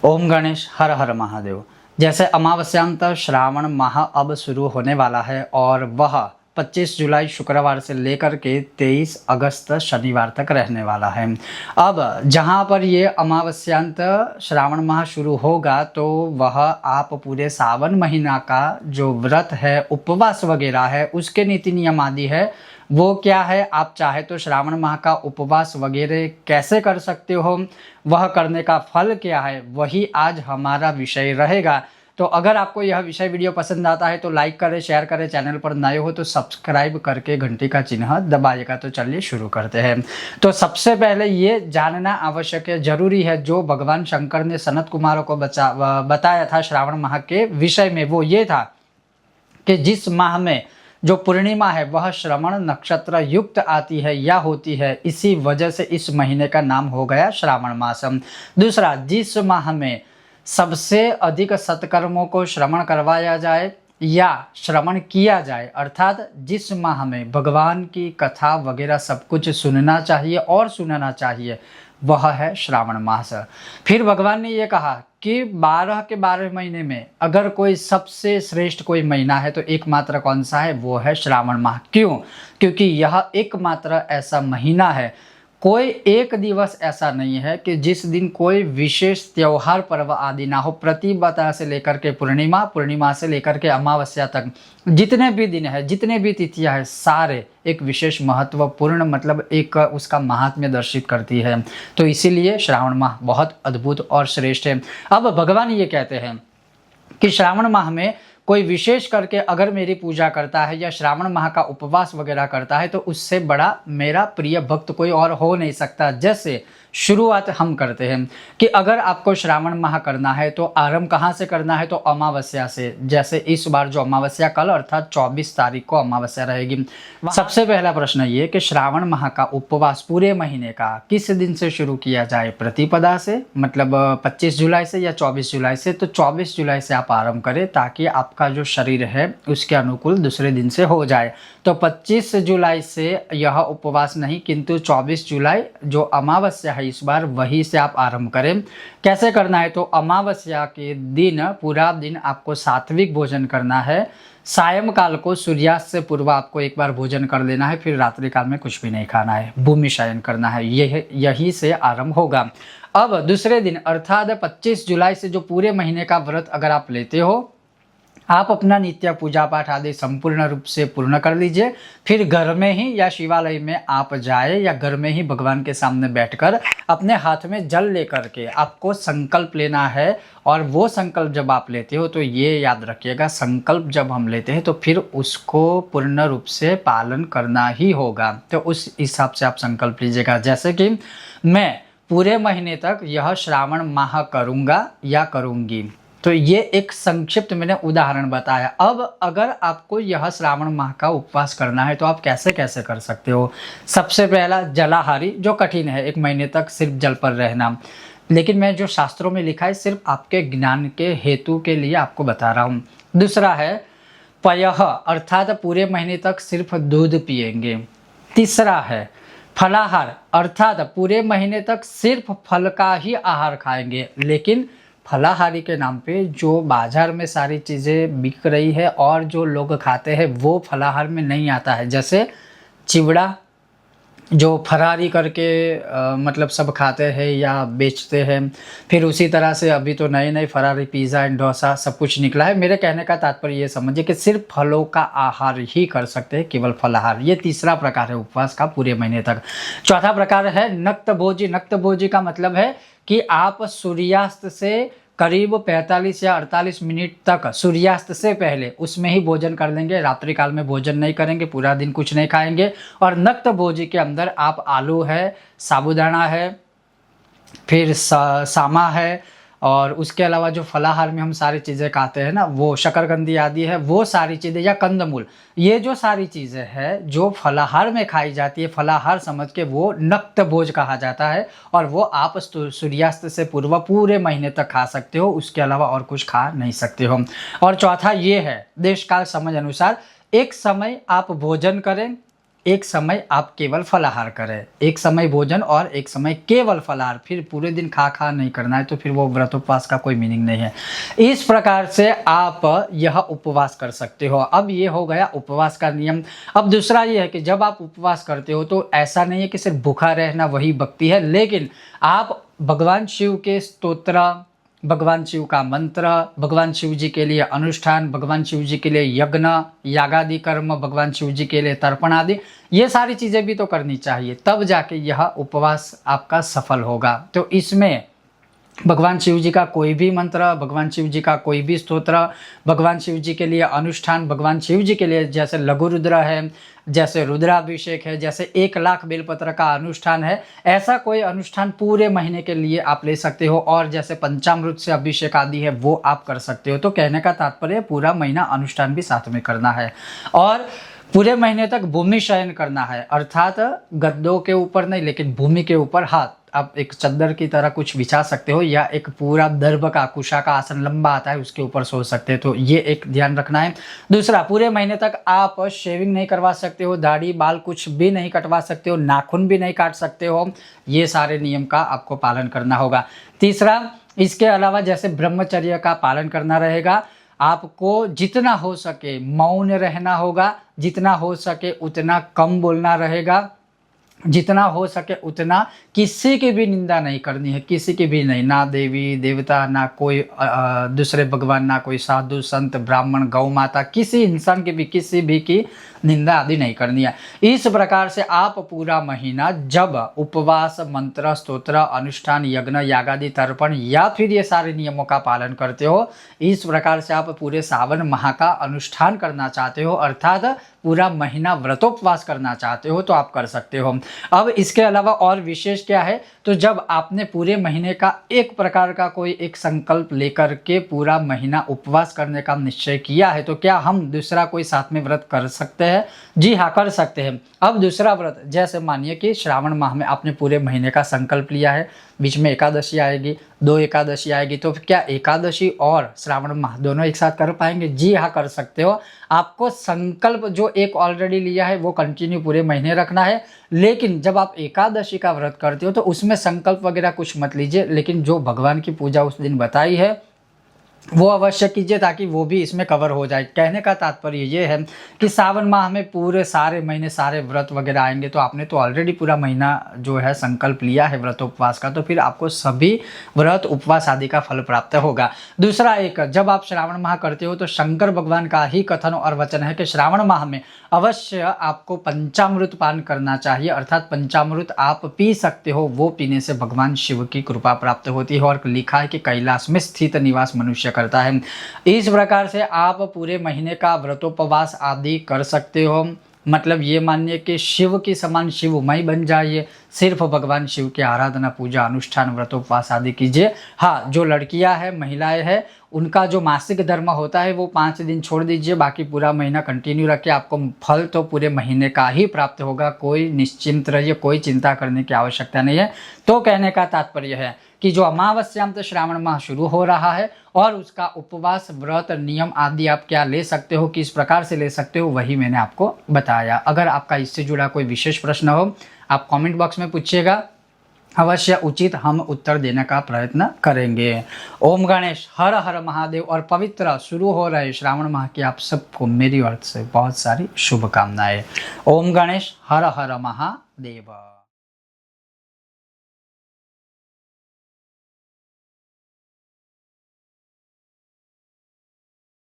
ओम गणेश हर हर महादेव। जैसे अमावस्यांत श्रावण माह अब शुरू होने वाला है और वह 25 जुलाई शुक्रवार से लेकर के 23 अगस्त शनिवार तक रहने वाला है। अब जहाँ पर ये अमावस्यांत श्रावण माह शुरू होगा तो वह आप पूरे सावन महीना का जो व्रत है, उपवास वगैरह है, उसके नीति नियम आदि है वो क्या है, आप चाहे तो श्रावण माह का उपवास वगैरह कैसे कर सकते हो, वह करने का फल क्या है, वही आज हमारा विषय रहेगा। तो अगर आपको यह विषय वीडियो पसंद आता है तो लाइक करें, शेयर करें, चैनल पर नए हो तो सब्सक्राइब करके घंटी का चिन्ह दबाइएगा। तो चलिए शुरू करते हैं। तो सबसे पहले ये जानना आवश्यक है, जरूरी है, जो भगवान शंकर ने सनत कुमारों को बताया था श्रावण माह के विषय में, वो ये था कि जिस माह में जो पूर्णिमा है वह श्रवण नक्षत्र युक्त आती है या होती है, इसी वजह से इस महीने का नाम हो गया श्रावण मास। दूसरा, जिस माह में सबसे अधिक सत्कर्मों को श्रवण करवाया जाए या श्रवण किया जाए, अर्थात जिस माह में भगवान की कथा वगैरह सब कुछ सुनना चाहिए और सुनना चाहिए, वह है श्रावण मास। फिर भगवान ने ये कहा कि 12 के 12 महीने में अगर कोई सबसे श्रेष्ठ कोई महीना है तो एकमात्र कौन सा है, वो है श्रावण माह। क्यों? क्योंकि यह एकमात्र ऐसा महीना है, कोई एक दिवस ऐसा नहीं है कि जिस दिन कोई विशेष त्योहार पर्व आदि ना हो। प्रतिपदा से लेकर के पूर्णिमा, पूर्णिमा से लेकर के अमावस्या तक जितने भी दिन है, जितने भी तिथियां हैं, सारे एक विशेष महत्वपूर्ण मतलब एक उसका महात्म्य दर्शित करती है। तो इसीलिए श्रावण माह बहुत अद्भुत और श्रेष्ठ है। अब भगवान ये कहते हैं कि श्रावण माह में कोई विशेष करके अगर मेरी पूजा करता है या श्रावण माह का उपवास वगैरह करता है तो उससे बड़ा मेरा प्रिय भक्त कोई और हो नहीं सकता। जैसे शुरुआत हम करते हैं कि अगर आपको श्रावण माह करना है तो आरंभ कहाँ से करना है, तो अमावस्या से। जैसे इस बार जो अमावस्या कल अर्थात 24 तारीख को अमावस्या रहेगी। सबसे पहला प्रश्न ये कि श्रावण माह का उपवास पूरे महीने का किस दिन से शुरू किया जाए? प्रतिपदा से, मतलब 25 जुलाई से या 24 जुलाई से। तो 24 जुलाई से आप आरंभ करें ताकि आपका जो शरीर है उसके अनुकूल दूसरे दिन से हो जाए। तो 25 जुलाई से यह उपवास नहीं, किंतु 24 जुलाई जो अमावस्या है इस बार, वही से आप आरंभ करें। कैसे करना है? तो अमावस्या के दिन पूरा दिन आपको सात्विक भोजन करना है। सायंकाल को सूर्यास्त से पूर्व आपको एक बार भोजन कर लेना है, फिर रात्रि काल में कुछ भी नहीं खाना है, भूमि शयन करना है। यही से आरंभ होगा। अब दूसरे दिन अर्थात 25 जुलाई से जो पूरे महीने का व्रत अगर आप लेते हो, आप अपना नित्य पूजा पाठ आदि संपूर्ण रूप से पूर्ण कर लीजिए। फिर घर में ही या शिवालय में आप जाए या घर में ही भगवान के सामने बैठकर अपने हाथ में जल लेकर के आपको संकल्प लेना है। और वो संकल्प जब आप लेते हो तो ये याद रखिएगा, संकल्प जब हम लेते हैं तो फिर उसको पूर्ण रूप से पालन करना ही होगा। तो उस हिसाब से आप संकल्प लीजिएगा। जैसे कि मैं पूरे महीने तक यह श्रावण माह करूँगा या करूँगी, तो ये एक संक्षिप्त मैंने उदाहरण बताया। अब अगर आपको यह श्रावण माह का उपवास करना है तो आप कैसे कैसे कर सकते हो? सबसे पहला, जलाहारी, जो कठिन है, एक महीने तक सिर्फ जल पर रहना। लेकिन मैं जो शास्त्रों में लिखा है सिर्फ आपके ज्ञान के हेतु के लिए आपको बता रहा हूँ। दूसरा है पयः, अर्थात पूरे महीने तक सिर्फ दूध पिएंगे। तीसरा है फलाहार, अर्थात पूरे महीने तक सिर्फ फल का ही आहार खाएंगे। लेकिन फलाहारी के नाम पे जो बाजार में सारी चीज़ें बिक रही है और जो लोग खाते हैं वो फलाहार में नहीं आता है। जैसे चिवड़ा जो फरारी करके मतलब सब खाते हैं या बेचते हैं। फिर उसी तरह से अभी तो नए नए फरारी पिज़्ज़ा एंड डोसा सब कुछ निकला है। मेरे कहने का तात्पर्य ये समझिए कि सिर्फ फलों का आहार ही कर सकते हैं, केवल फलाहार। ये तीसरा प्रकार है उपवास का पूरे महीने तक। चौथा प्रकार है नक्तभोजी। नक्तभोजी का मतलब है कि आप सूर्यास्त से करीब 45 या 48 मिनट तक, सूर्यास्त से पहले उसमें ही भोजन कर लेंगे। रात्रि काल में भोजन नहीं करेंगे, पूरा दिन कुछ नहीं खाएंगे। और नक्त भोजी के अंदर आप आलू है, साबूदाना है, फिर सामा है, और उसके अलावा जो फलाहार में हम सारी चीज़ें खाते हैं ना, वो शकरकंदी आदि है, वो सारी चीज़ें, या कंदमूल, ये जो सारी चीज़ें हैं जो फलाहार में खाई जाती है, फलाहार समझ के वो नक्त भोज कहा जाता है। और वो आप सूर्यास्त से पूर्व पूरे महीने तक खा सकते हो, उसके अलावा और कुछ खा नहीं सकते हो। और चौथा ये है देश काल समझ अनुसार, एक समय आप भोजन करें, एक समय आप केवल फलाहार करें, एक समय भोजन और एक समय केवल फलाहार, फिर पूरे दिन खा नहीं करना है, तो फिर वो व्रत उपवास का कोई मीनिंग नहीं है। इस प्रकार से आप यह उपवास कर सकते हो। अब ये हो गया उपवास का नियम। अब दूसरा ये है कि जब आप उपवास करते हो तो ऐसा नहीं है कि सिर्फ भूखा रहना वही भक्ति है, लेकिन आप भगवान शिव के स्तोत्र, भगवान शिव का मंत्र, भगवान शिव जी के लिए अनुष्ठान, भगवान शिव जी के लिए यज्ञ यागादि कर्म, भगवान शिव जी के लिए तर्पण आदि, ये सारी चीज़ें भी तो करनी चाहिए, तब जाके यह उपवास आपका सफल होगा। तो इसमें भगवान शिव जी का कोई भी मंत्र, भगवान शिव जी का कोई भी स्तोत्र, भगवान शिव जी के लिए अनुष्ठान, भगवान शिव जी के लिए जैसे लघु रुद्र है, जैसे रुद्राभिषेक है, जैसे 1,00,000 बेलपत्र का अनुष्ठान है, ऐसा कोई अनुष्ठान पूरे महीने के लिए आप ले सकते हो। और जैसे पंचामृत से अभिषेक आदि है वो आप कर सकते हो। तो कहने का तात्पर्य पूरा महीना अनुष्ठान भी साथ में करना है और पूरे महीने तक भूमि शयन करना है, अर्थात गद्दों के ऊपर नहीं लेकिन भूमि के ऊपर हाथ आप एक चद्दर की तरह कुछ बिछा सकते हो, या एक पूरा दर्भ का कुशा का आसन लंबा आता है उसके ऊपर सो सकते हो। तो ये एक ध्यान रखना है। दूसरा, पूरे महीने तक आप शेविंग नहीं करवा सकते हो, दाढ़ी बाल कुछ भी नहीं कटवा सकते हो, नाखून भी नहीं काट सकते हो। ये सारे नियम का आपको पालन करना होगा। तीसरा, इसके अलावा जैसे ब्रह्मचर्य का पालन करना रहेगा, आपको जितना हो सके मौन रहना होगा, जितना हो सके उतना कम बोलना रहेगा, जितना हो सके उतना किसी की भी निंदा नहीं करनी है, किसी की भी नहीं, ना देवी देवता, ना कोई दूसरे भगवान, ना कोई साधु संत ब्राह्मण गौ माता, किसी इंसान की भी किसी भी की निंदा आदि नहीं करनी है। इस प्रकार से आप पूरा महीना जब उपवास, मंत्र, स्तोत्र, अनुष्ठान, यज्ञ यागादि तर्पण या फिर ये सारे नियमों का पालन करते हो, इस प्रकार से आप पूरे सावन माह का अनुष्ठान करना चाहते हो, अर्थात पूरा महीना व्रतोपवास करना चाहते हो, तो आप कर सकते हो। अब इसके अलावा और विशेष क्या है, तो जब आपने पूरे महीने का एक प्रकार का कोई एक संकल्प लेकर के पूरा महीना उपवास करने का निश्चय किया है, तो क्या हम दूसरा कोई साथ में व्रत कर सकते हैं? जी हाँ, कर सकते हैं। अब दूसरा व्रत, जैसे मानिए कि श्रावण माह में आपने पूरे महीने का संकल्प लिया है, बीच में एकादशी आएगी, 2 एकादशी आएगी, तो क्या एकादशी और श्रावण माह दोनों एक साथ कर पाएंगे? जी हाँ, कर सकते हो। आपको संकल्प जो एक ऑलरेडी लिया है वो कंटिन्यू पूरे महीने रखना है, लेकिन जब आप एकादशी का व्रत करते हो तो उसमें संकल्प वगैरह कुछ मत लीजिए, लेकिन जो भगवान की पूजा उस दिन बताई है वो अवश्य कीजिए, ताकि वो भी इसमें कवर हो जाए। कहने का तात्पर्य ये है कि सावन माह में पूरे सारे महीने सारे व्रत वगैरह आएंगे, तो आपने तो ऑलरेडी पूरा महीना जो है संकल्प लिया है व्रत उपवास का, तो फिर आपको सभी व्रत उपवास आदि का फल प्राप्त होगा। दूसरा, एक जब आप श्रावण माह करते हो तो शंकर भगवान का ही कथन और वचन है कि श्रावण माह में अवश्य आपको पंचामृत पान करना चाहिए, अर्थात पंचामृत आप पी सकते हो, वो पीने से भगवान शिव की कृपा प्राप्त होती है। और लिखा है कि कैलाश में स्थित निवास मनुष्य करता है। इस प्रकार से आप पूरे महीने का व्रतोपवास आदि कर सकते हो। मतलब ये मानिए कि शिव की समान शिवमय बन जाइए, सिर्फ भगवान शिव की आराधना, पूजा, अनुष्ठान, व्रतोपवास आदि कीजिए। हाँ, जो लड़कियां हैं, महिलाएं हैं, उनका जो मासिक धर्म होता है वो 5 दिन छोड़ दीजिए, बाकी पूरा महीना कंटिन्यू रखिए, आपको फल तो पूरे महीने का ही प्राप्त होगा। कोई निश्चिंत रहिए, कोई चिंता करने की आवश्यकता नहीं है। तो कहने का तात्पर्य है कि जो अमावस्याम श्रावण माह शुरू हो रहा है और उसका उपवास, व्रत, नियम आदि आप क्या ले सकते हो, किस प्रकार से ले सकते हो, वही मैंने आपको बताया। अगर आपका इससे जुड़ा कोई विशेष प्रश्न हो आप कमेंट बॉक्स में पूछिएगा, अवश्य उचित हम उत्तर देने का प्रयत्न करेंगे। ओम गणेश, हर हर महादेव। और पवित्र शुरू हो रहे श्रावण माह की आप सबको मेरी ओर से बहुत सारी शुभकामनाएं। ओम गणेश, हर हर महादेव।